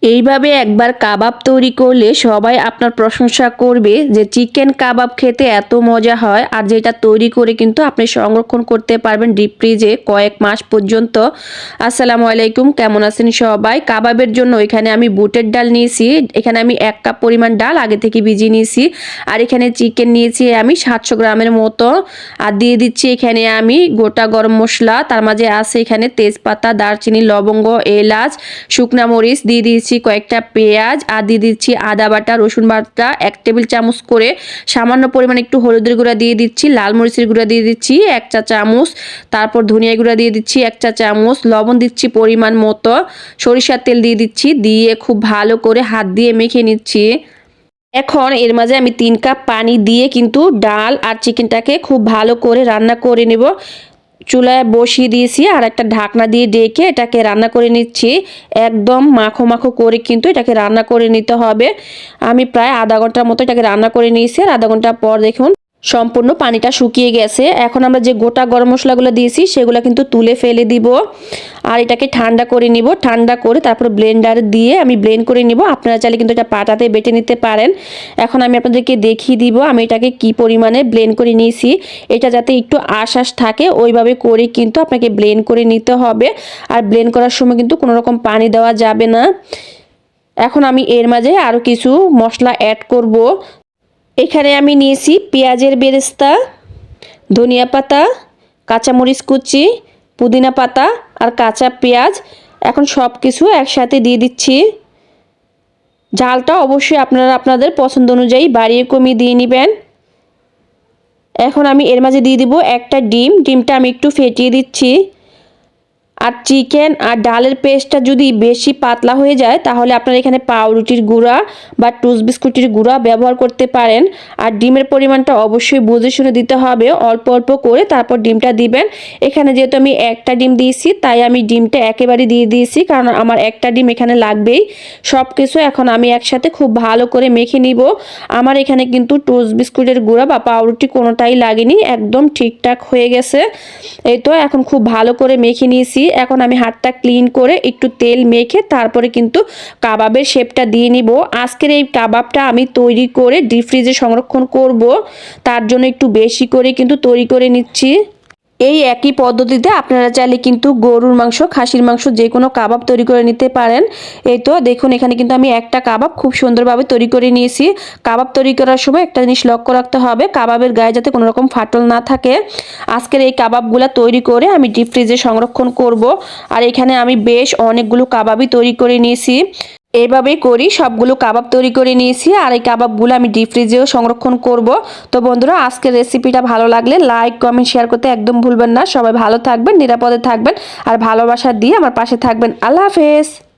এইভাবে একবার কাবাব তৈরি করলে সবাই আপনার প্রশংসা করবে যে চিকেন কাবাব খেতে এত মজা হয়। আর যেটা তৈরি করে কিন্তু আপনি সংরক্ষণ করতে পারবেন ডিপ ফ্রিজে কয়েক মাস পর্যন্ত। আসসালামু আলাইকুম, কেমন আছেন সবাই? কাবাবের জন্য এখানে আমি বুটের ডাল নিয়েছি। এখানে আমি 1 কাপ পরিমাণ ডাল আগে থেকে ভিজিয়ে নিয়েছি। আর এখানে চিকেন নিয়েছি আমি 700 গ্রামের মতো। আর দিয়ে দিচ্ছি এখানে আমি গোটা গরম মশলা, তার মাঝে আছে এখানে তেজপাতা, দারচিনি, লবঙ্গ, এলাচ, শুকনা মরিচ, দিয়ে দিয়েছি কয়েকটা পেঁয়াজ, আর দিয়ে দিচ্ছি আদা বাটা, রসুন বাটা 1 টেবিল চামচ করে, সামান্য পরিমাণে একটু হলুদের গুঁড়া দিয়ে দিচ্ছি, লাল মরিচের গুঁড়া দিয়ে দিচ্ছি 1 চা চামচ, তারপর ধনিয়া গুঁড়া দিয়ে দিচ্ছি 1 চা চামচ, লবণ দিচ্ছি পরিমাণ মতো, সরিষার তেল দিয়ে দিচ্ছি, দিয়ে খুব ভালো করে হাত দিয়ে মেখে নিচ্ছি। এখন এর মাঝে আমি 3 কাপ পানি দিয়ে কিন্তু ডাল আর চিকেনটাকে খুব ভালো করে রান্না করে নেব। চুলায় বসিয়ে দিয়েছি আর একটা ঢাকনা দিয়ে ডেকে এটাকে রান্না করে নিচ্ছি। একদম মাখো মাখো করে কিন্তু এটাকে রান্না করে নিতে হবে। আমি প্রায় আধা ঘন্টার মতো এটাকে রান্না করে নিয়েছি। আর আধা ঘন্টা পর দেখুন সম্পূর্ণ পানিটা শুকিয়ে গেছে। এখন আমরা যে গোটা গরম মশলাগুলো দিয়েছি সেগুলো কিন্তু তুলে ফেলে দিব। আর এটাকে ঠান্ডা করে নিব। ঠান্ডা করে তারপর ব্লেন্ডার দিয়ে আমি ব্লেন্ড করে নিব। আপনারা চাইলে কিন্তু এটা পাটাতে বেটে নিতে পারেন। এখন আমি আপনাদেরকে দেখিয়ে দিব আমি এটাকে কি পরিমাণে ব্লেন্ড করে নিয়েছি। এটা যাতে একটু আঁশ থাকে ওইভাবে করে কিন্তু আপনাকে ব্লেন্ড করে নিতে হবে। আর ব্লেন্ড করার সময় কিন্তু কোনো রকম পানি দেওয়া যাবে না। এখন আমি এর মাঝে আরও কিছু মশলা অ্যাড করব। এখানে আমি নিয়েছি পেঁয়াজের বেরেস্তা, ধনিয়া পাতা, কাঁচামরিচ কুচি, পুদিনা পাতা আর কাঁচা পেঁয়াজ। এখন সব কিছু একসাথে দিয়ে দিচ্ছি। ঝালটা অবশ্যই আপনারা আপনাদের পছন্দ অনুযায়ী বাড়িয়ে কমিয়ে দিয়ে নেবেন। এখন আমি এর মাঝে দিয়ে দিব একটা ডিম। ডিমটা আমি একটু ফেটিয়ে দিচ্ছি। আর চিকেন আর ডালের পেস্টটা যদি বেশি পাতলা হয়ে যায় তাহলে আপনারা এখানে পাউরুটির গুঁড়া বা টোস্ট বিস্কুটের গুঁড়া ব্যবহার করতে পারেন। আর ডিমের পরিমাণটা অবশ্যই বুঝে শুনে দিতে হবে, অল্প অল্প করে তারপর ডিমটা দিবেন। এখানে যেহেতু আমি একটা ডিম দিয়েছি তাই আমি ডিমটা একেবারে দিয়ে দিয়েছি, কারণ আমার একটা ডিম এখানে লাগবেই। সব কিছু এখন আমি একসাথে খুব ভালো করে মেখে নিব। আমার এখানে কিন্তু টোস্ট বিস্কুটের গুঁড়া বা পাউরুটি কোনোটাই লাগেনি, একদম ঠিকঠাক হয়ে গেছে। এই তো এখন খুব ভালো করে মেখে নিয়েছি। এখন আমি হাতটা ক্লিন করে একটু তেল মেখে তারপরে কিন্তু কাবাবের শেপটা দিয়ে নিব। আজকের এই কাবাবটা আমি তৈরি করে ডিপ ফ্রিজে সংরক্ষণ করব, তার জন্য একটু বেশি করে কিন্তু তৈরি করে নিচ্ছি। এই একই পদ্ধতিতে আপনারা চাইলে কিন্তু গরুর মাংস, খাসির মাংস যে কোনো কাবাব তৈরি করে নিতে পারেন। এই তো দেখুন এখানে কিন্তু আমি একটা কাবাব খুব সুন্দরভাবে তৈরি করে নিয়েছি। কাবাব তৈরি করার সময় একটা জিনিস লক্ষ্য রাখতে হবে, কাবাবের গায়ে যাতে কোনো রকম ফাটল না থাকে। আজকের এই কাবাবগুলো তৈরি করে আমি ডিপ ফ্রিজে সংরক্ষণ করব। আর এখানে আমি বেশ অনেকগুলো কাবাবই তৈরি করে নিয়েছি। এইভাবেই করি, সবগুলো কাবাব তৈরি করে নিয়েছি। আর এই কাবাবগুলো আমি ডিপ ফ্রিজেও সংরক্ষণ করব। তো বন্ধুরা, আজকের রেসিপিটা ভালো লাগলে লাইক, কমেন্ট, শেয়ার করতে একদম ভুলবেন না। সবাই ভালো থাকবেন, নিরাপদে থাকবেন আর ভালোবাসা দিয়ে আমার পাশে থাকবেন। আল্লাহ হাফেজ।